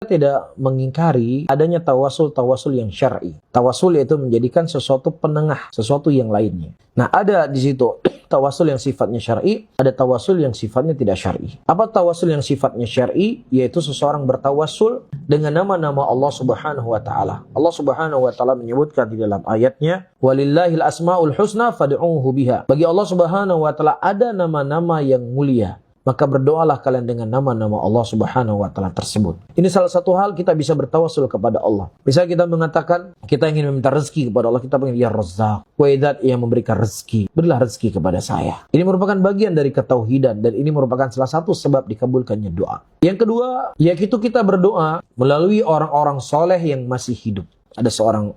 tidak mengingkari adanya tawasul yang syar'i. Tawasul yaitu menjadikan sesuatu penengah, sesuatu yang lainnya. Nah, ada di situ tawasul yang sifatnya syar'i, ada tawasul yang sifatnya tidak syar'i. Apa tawasul yang sifatnya syar'i? Yaitu seseorang bertawasul dengan nama-nama Allah Subhanahu wa taala. Allah Subhanahu wa taala menyebutkan di dalam ayatnya, "Walillahil asmaul husna fad'uuhu biha." Bagi Allah Subhanahu wa taala ada nama-nama yang mulia, maka berdoalah kalian dengan nama-nama Allah Subhanahu wa taala tersebut. Ini salah satu hal kita bisa bertawasul kepada Allah. Misalnya kita mengatakan kita ingin meminta rezeki kepada Allah, kita pengen ya Razzaq, Waidat yang memberikan rezeki, berilah rezeki kepada saya. Ini merupakan bagian dari ketauhidan dan ini merupakan salah satu sebab dikabulkannya doa. Yang kedua, yaitu kita berdoa melalui orang-orang soleh yang masih hidup. Ada seorang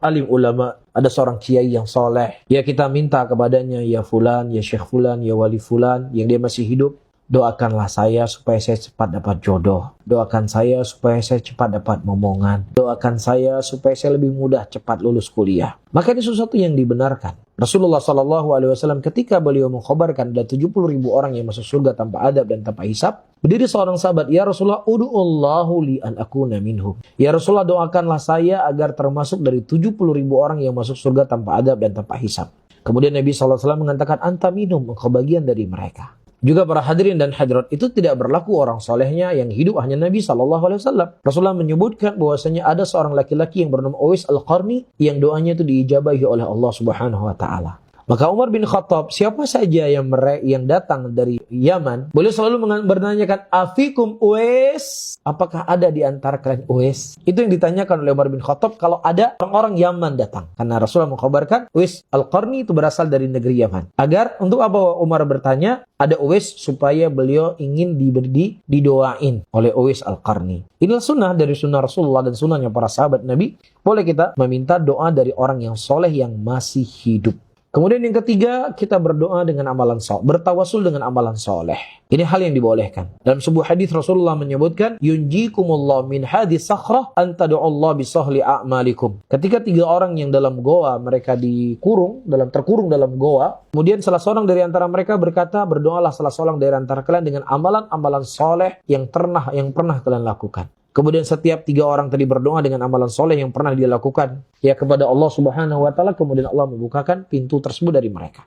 alim ulama, ada seorang kiai yang soleh. Ya kita minta kepadanya, ya fulan, ya syekh fulan, ya wali fulan, yang dia masih hidup. Doakanlah saya supaya saya cepat dapat jodoh. Doakan saya supaya saya cepat dapat momongan. Doakan saya supaya saya lebih mudah cepat lulus kuliah. Maka ini sesuatu yang dibenarkan. Rasulullah SAW ketika beliau mengkhabarkan ada 70.000 orang yang masuk surga tanpa adab dan tanpa hisab, berdiri seorang sahabat, "Ya Rasulullah, ud'ullahu li an akuna minhum." Ya Rasulullah, doakanlah saya agar termasuk dari 70.000 orang yang masuk surga tanpa adab dan tanpa hisab. Kemudian Nabi SAW mengatakan, "Anta minhum," engkau bagian dari mereka. Juga para hadirin dan hadirat, itu tidak berlaku orang solehnya yang hidup hanya Nabi SAW. Rasulullah menyebutkan bahwasanya ada seorang laki-laki yang bernama Uwais Al-Qarni yang doanya itu diijabahi oleh Allah Subhanahu wa taala. Maka Umar bin Khattab, siapa saja yang datang dari Yaman, beliau selalu bertanyakan, "Afikum Uwais?" Apakah ada di antara kalian Uwais? Itu yang ditanyakan oleh Umar bin Khattab kalau ada orang-orang Yaman datang. Karena Rasulullah mengkhabarkan Uwais Al-Qarni itu berasal dari negeri Yaman. Agar untuk apa Umar bertanya? Ada Uwais supaya beliau ingin didoain oleh Uwais Al-Qarni. Inilah sunnah dari sunnah Rasulullah dan sunnahnya para sahabat Nabi. Boleh kita meminta doa dari orang yang soleh yang masih hidup. Kemudian yang ketiga, kita berdoa dengan amalan soleh, bertawasul dengan amalan soleh. Ini hal yang dibolehkan. Dalam sebuah hadis Rasulullah menyebutkan, "Yunjikumullah min hadis sakhrah antadu'allah bisahli a'malikum." Ketika 3 orang yang dalam goa, mereka terkurung dalam goa, kemudian salah seorang dari antara mereka berkata, "Berdoalah salah seorang dari antara kalian dengan amalan-amalan soleh yang pernah kalian lakukan." Kemudian setiap 3 orang tadi berdoa dengan amalan soleh yang pernah dia lakukan ya kepada Allah Subhanahu wa taala, kemudian Allah membukakan pintu tersebut dari mereka.